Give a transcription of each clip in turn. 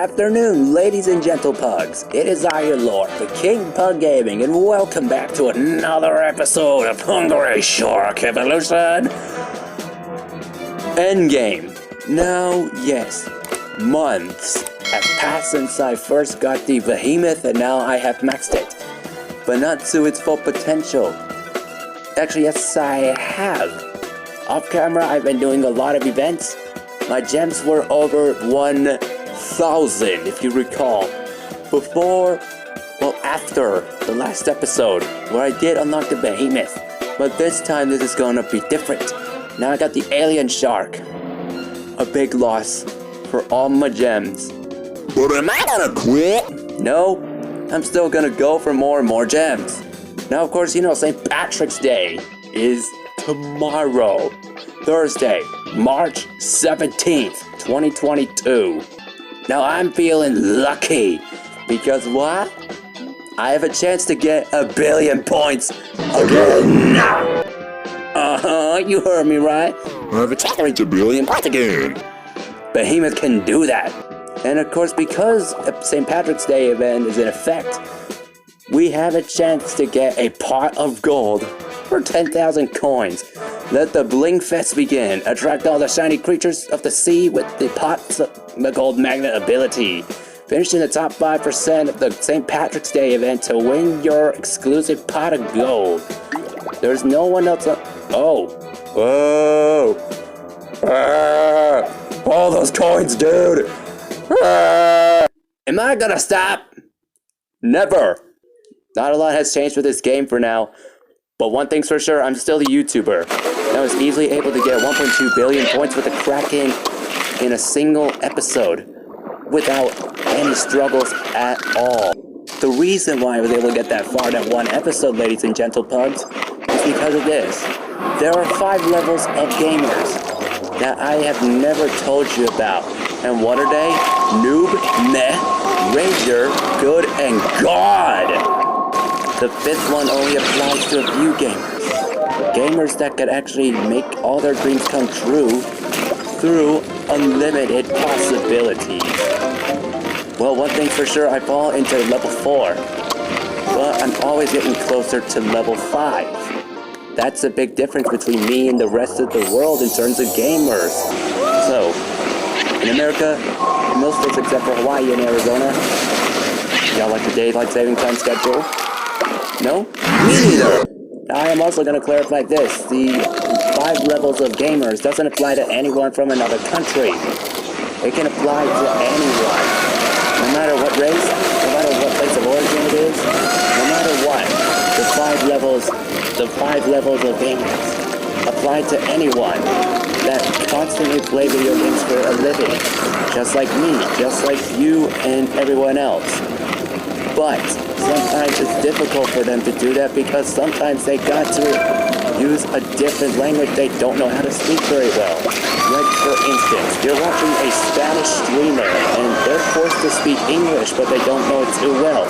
afternoon, ladies and gentle pugs. It is I, your lord, the King Pug Gaming, and welcome back to another episode of Hungry Shark Evolution Endgame. Now, yes, months have passed since I first got the Behemoth, and now I have maxed it, but not to its full potential. Actually, yes, I have. Off camera, I've been doing a lot of events. My gems were over 1,000, if you recall. After the last episode, where I did unlock the Behemoth. But this time, this is gonna be different. Now I got the alien shark. A big loss for all my gems. But am I gonna quit? No, I'm still gonna go for more and more gems. Now, of course, you know, St. Patrick's Day is tomorrow. Thursday, March 17th, 2022. Now I'm feeling lucky because what? I have a chance to get 1 billion points again. You heard me right. I have a chance to reach 1 billion points again. Behemoth can do that. And of course, because St. Patrick's Day event is in effect, we have a chance to get a pot of gold for 10,000 coins. Let the bling fest begin. Attract all the shiny creatures of the sea with the pots of the gold magnet ability. Finish in the top 5% of the St. Patrick's Day event to win your exclusive pot of gold. There's no one else Oh. Whoa. All those coins, dude. Am I gonna stop? Never. Not a lot has changed with this game for now. But one thing's for sure, I'm still the YouTuber. I was easily able to get 1.2 billion points with the Kraken in a single episode without any struggles at all. The reason why I was able to get that far in that one episode, ladies and gentle pugs, is because of this. There are 5 levels of gamers that I have never told you about. And what are they? Noob, Meh, Ranger, Good, and God! The 5th one only applies to a few gamers. Gamers that could actually make all their dreams come true through unlimited possibilities. Well, one thing's for sure, I fall into level 4. But I'm always getting closer to level 5. That's a big difference between me and the rest of the world in terms of gamers. So, in America, in most states except for Hawaii and Arizona, y'all like the daylight saving time schedule? No? Me neither! I am also going to clarify this. The 5 levels of gamers doesn't apply to anyone from another country. It can apply to anyone. No matter what race, no matter what place of origin it is, no matter what, the 5 levels of gamers apply to anyone that constantly play video games for a living. Just like me, just like you and everyone else. But sometimes it's difficult for them to do that because sometimes they got to use a different language they don't know how to speak very well. Like, for instance, you're watching a Spanish streamer and they're forced to speak English, but they don't know it too well.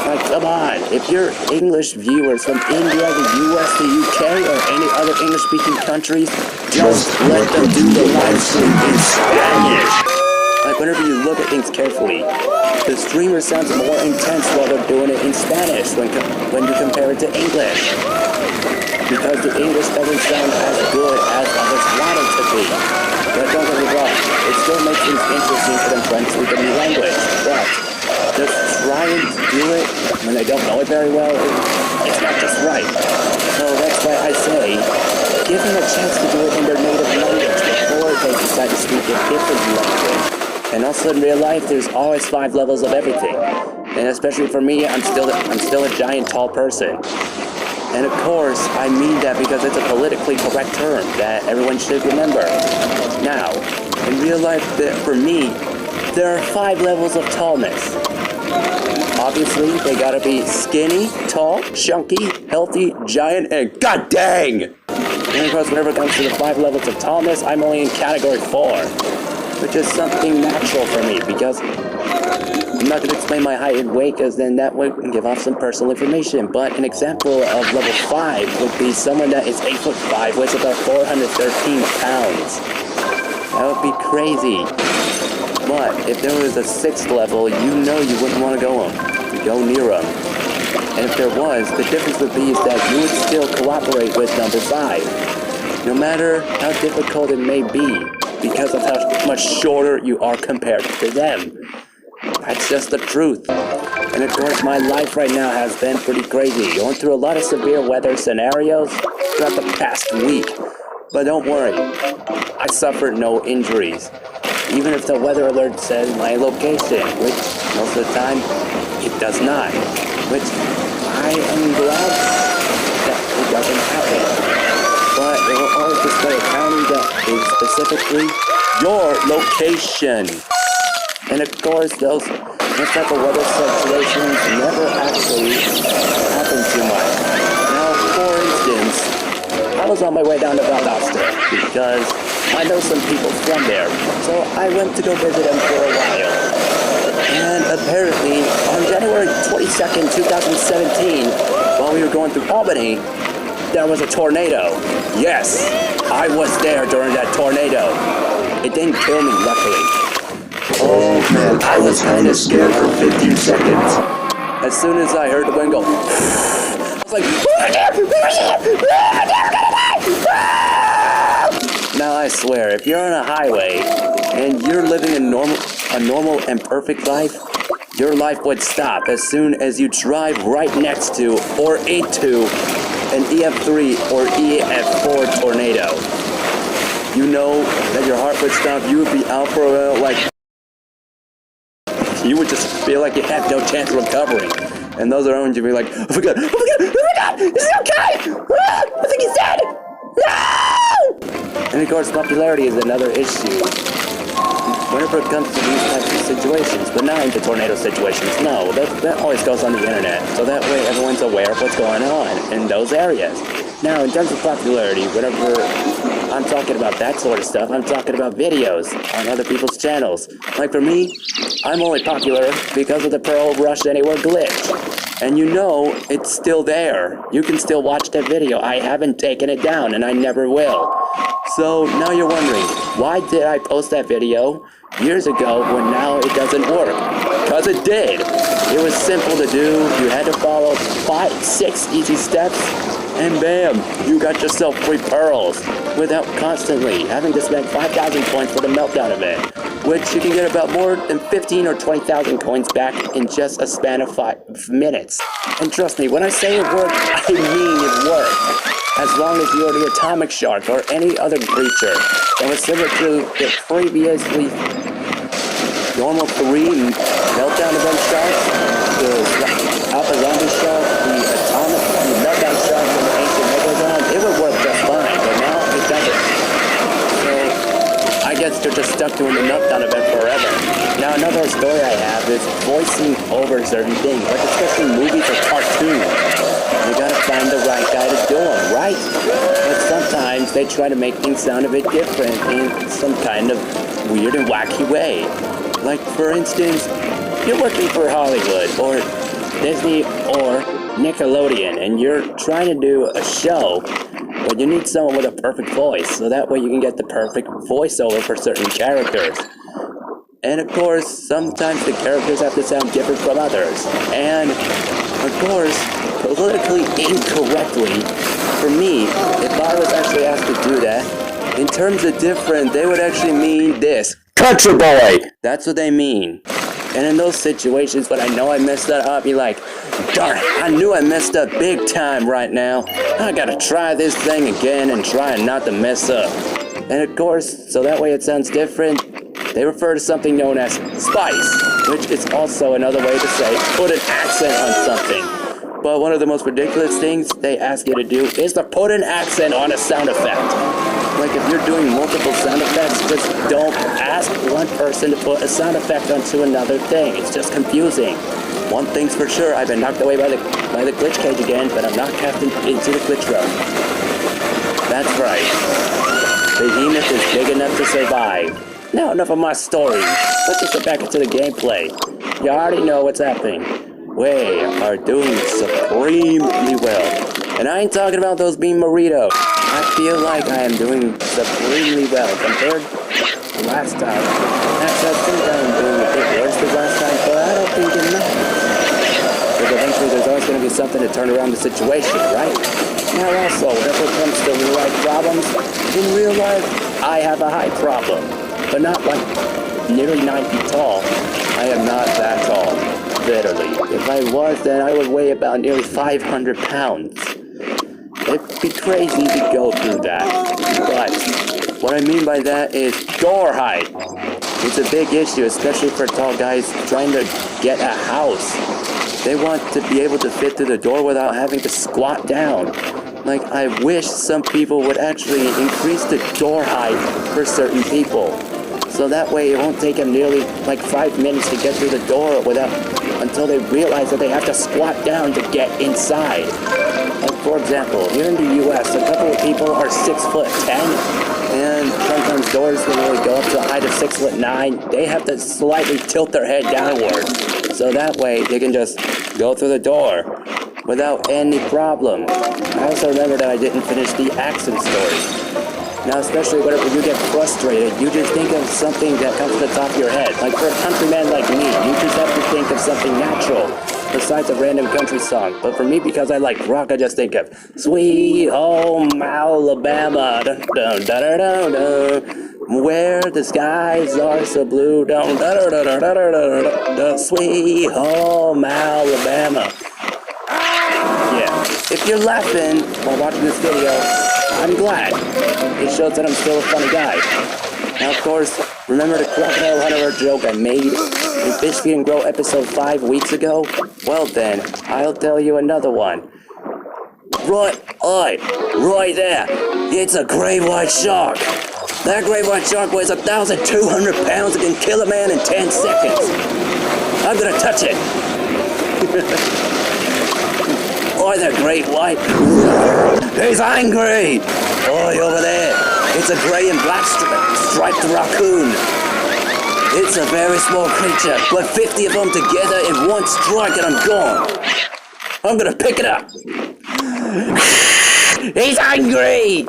Like, come on, if you're English viewers from India, the US, the UK, or any other English-speaking countries, just let them do the live stream in Spanish. Like, whenever you look at things carefully, the streamer sounds more intense while they're doing it in Spanish when you compare it to English. Because the English doesn't sound as good as others want it to be. But don't get me wrong, it still makes things interesting for them trying to speak a new language. But just trying to do it when they don't know it very well, it's not just right. So that's why I say, give them a chance to do it in their native language before they decide to speak a different language. And also in real life, there's always 5 levels of everything. And especially for me, I'm still a giant tall person. And of course, I mean that because it's a politically correct term that everyone should remember. Now, in real life, for me, there are 5 levels of tallness. Obviously, they gotta be skinny, tall, chunky, healthy, giant, and god dang! And of course, whenever it comes to the 5 levels of tallness, I'm only in category 4. Which is something natural for me, because I'm not going to explain my height and weight, because then that would give off some personal information. But an example of level 5 would be someone that is 8'5", weighs about 413 pounds. That would be crazy. But if there was a 6th level, you know you wouldn't want to go near them. And if there was, the difference would be is that you would still cooperate with number 5. No matter how difficult it may be, because of how much shorter you are compared to them. That's just the truth. And of course, my life right now has been pretty crazy, going through a lot of severe weather scenarios throughout the past week. But don't worry, I suffered no injuries. Even if the weather alert says my location, which most of the time it does not. Which I am glad that it doesn't happen. But it will always display a county that is specifically your location. And of course, those type of weather situations never actually happen too much. Now, for instance, I was on my way down to Valdosta because I know some people from there, so I went to go visit them for a while. And apparently, on January 22nd, 2017, while we were going through Albany, there was a tornado. Yes, I was there during that tornado. It didn't kill me, luckily. Oh man, I was kind of scared for 15 seconds. As soon as I heard the wind go, I was like, now I swear, if you're on a highway and you're living a normal and perfect life, your life would stop as soon as you drive right next to or into an EF3 or EF4 tornado. You know that your heart would stop, you would be out for a while, like, you would just feel like you had no chance of recovering. And those around you would be like, oh my god, is he okay? I think he's dead! No! And of course, popularity is another issue whenever it comes to these types of situations, but not into tornado situations. No, that always goes on the internet, so that way everyone's aware of what's going on in those areas. Now, in terms of popularity, whenever I'm talking about that sort of stuff, I'm talking about videos on other people's channels. Like for me, I'm only popular because of the Pearl Rush Anywhere glitch. And you know, it's still there. You can still watch that video. I haven't taken it down, and I never will. So now you're wondering, why did I post that video years ago when now it doesn't work? Because it did. It was simple to do. You had to follow 5-6 easy steps, and bam, you got yourself 3 pearls without constantly having to spend 5,000 points for the meltdown event, which you can get about more than 15 or 20,000 coins back in just a span of 5 minutes. And trust me, when I say it worked, I mean it worked. As long as you're the atomic shark or any other creature that was similar to the previously normal 3 meltdown event sharks, the alpha zombie shark, the meltdown shark, and the ancient megalodon, it would work just fine, but now it doesn't. So I guess they're just stuck doing the meltdown event forever. Now another story I have is voicing over certain things, like especially movies or cartoons. You gotta find the right guy to do them, right? But sometimes they try to make things sound a bit different in some kind of weird and wacky way. Like, for instance, you're working for Hollywood, or Disney, or Nickelodeon, and you're trying to do a show, but you need someone with a perfect voice, so that way you can get the perfect voiceover for certain characters. And of course, sometimes the characters have to sound different from others. And, of course, politically incorrectly, for me, if I was actually asked to do that, in terms of different, they would actually mean this. Country boy! That's what they mean. And in those situations, when I know I messed that up, I'll be like, darn it, I knew I messed up big time right now. I gotta try this thing again and try not to mess up. And of course, so that way it sounds different, they refer to something known as spice, which is also another way to say put an accent on something. But one of the most ridiculous things they ask you to do is to put an accent on a sound effect. Like if you're doing multiple sound effects, just don't ask one person to put a sound effect onto another thing. It's just confusing. One thing's for sure, I've been knocked away by the glitch cage again, but I'm not cast into the glitch room. That's right. Behemoth is big enough to survive. Now enough of my story. Let's just get back into the gameplay. You already know what's happening. We are doing supremely well. And I ain't talking about those being Marito. I feel like I am doing supremely well compared last time. Actually, I think I'm doing a bit worse than last time, but I don't think it matters. Because eventually there's always going to be something to turn around the situation, right? Now also, whenever it comes to real life problems, in real life, I have a height problem. But not like nearly 9 feet tall. I am not that tall, literally. If I was, then I would weigh about nearly 500 pounds. It'd be crazy to go through that. But what I mean by that is door height. It's a big issue, especially for tall guys trying to get a house. They want to be able to fit through the door without having to squat down. Like, I wish some people would actually increase the door height for certain people. So that way it won't take them nearly like 5 minutes to get through the door until they realize that they have to squat down to get inside. Like, for example, here in the US, a couple of people are 6'10", and sometimes doors can only go up to a height of 6'9". They have to slightly tilt their head downward. So that way they can just go through the door without any problem. I also remember that I didn't finish the accent story. Now, especially whenever you get frustrated, you just think of something that comes to the top of your head. Like for a countryman like me, you just have to think of something natural besides a random country song. But for me, because I like rock, I just think of Sweet Home Alabama, dun, dun, dun, dun, dun, dun, where the skies are so blue, dun, dun, dun, dun, dun, dun, dun, dun, dun, Sweet Home Alabama. Yeah, if you're laughing while watching this video, I'm glad. It shows that I'm still a funny guy. Now, of course, remember the crocodile hunter joke I made in Fish Feed and Grow episode 5 weeks ago? Well then, I'll tell you another one. Right there. It's a great white shark. That great white shark weighs 1,200 pounds and can kill a man in 10 seconds. I'm gonna touch it. Oi there, great white. He's angry! Oi, over there. It's a grey and black striped raccoon. It's a very small creature, but 50 of them together in one strike and I'm gone. I'm gonna pick it up. He's angry!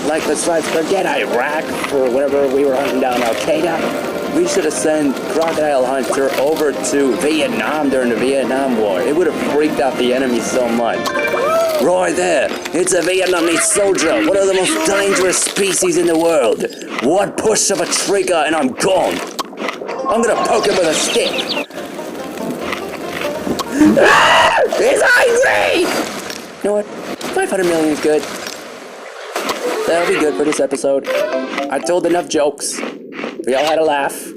Like let's forget Iraq for whenever we were hunting down Al-Qaeda. We should have sent Crocodile Hunter over to Vietnam during the Vietnam War. It would have freaked out the enemy so much. Right there, it's a Vietnamese soldier, one of the most dangerous species in the world. One push of a trigger and I'm gone. I'm gonna poke him with a stick. Ah! He's angry! You know what? 500 million is good. That'll be good for this episode. I told enough jokes. We all had a laugh.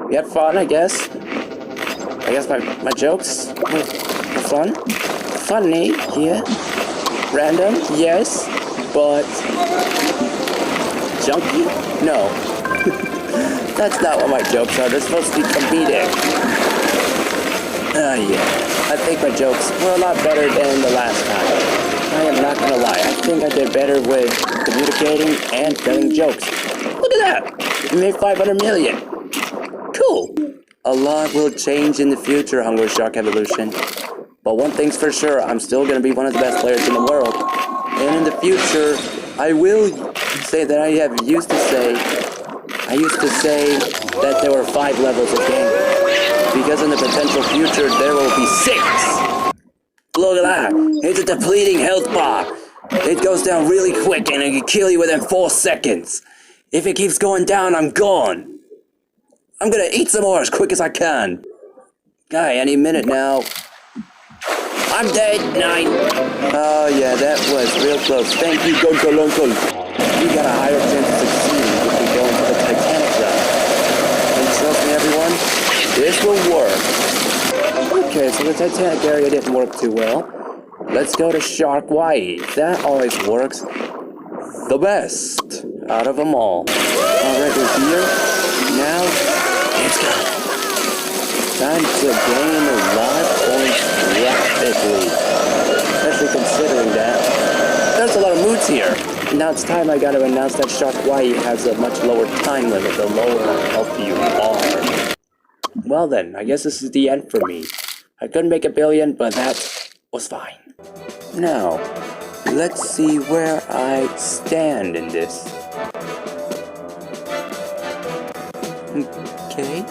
We had fun, I guess. I guess my jokes were fun. Funny, yeah. Random, yes. But junky? No. That's not what my jokes are. They're supposed to be comedic. Yeah. I think my jokes were a lot better than the last time. I am not gonna lie. I think I did better with communicating and telling jokes. Look at that! We made 500 million. Cool. A lot will change in the future, Hungry Shark Evolution. But one thing's for sure, I'm still gonna be one of the best players in the world. And in the future, I will say that I used to say that there were 5 levels of game. Because in the potential future, there will be 6. Look at that. It's a depleting health bar. It goes down really quick and it can kill you within 4 seconds. If it keeps going down, I'm gone. I'm gonna eat some more as quick as I can. Guy, any minute now. I'm dead. 9. Oh yeah, that was real close. Thank you, Uncle. You got a higher chance of succeeding if you go into the Titanic route. And trust me, everyone, this will work. Okay, so the Titanic area didn't work too well. Let's go to Shark Hawaii. That always works the best out of them all. Alright, we're here. Now, let's go. Time to gain a lot of points rapidly. Especially considering that there's a lot of moods here. Now it's time I gotta announce that Shark Hawaii has a much lower time limit the lower health you are. Well then, I guess this is the end for me. I couldn't make 1 billion, but that was fine. Now, let's see where I stand in this. okay?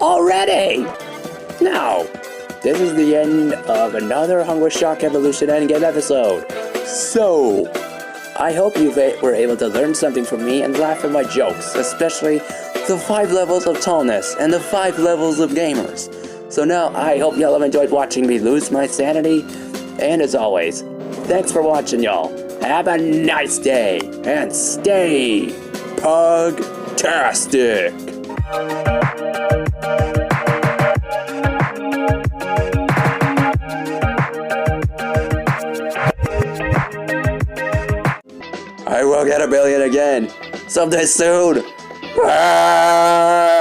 Already! No! This is the end of another Hunger Shock Evolution Endgame episode. So, I hope you were able to learn something from me and laugh at my jokes, especially the 5 levels of tallness and the 5 levels of gamers. So now, I hope y'all have enjoyed watching me lose my sanity, and as always, thanks for watching, y'all. Have a nice day, and stay pug-tastic! I will get a billion again, someday soon! Ah!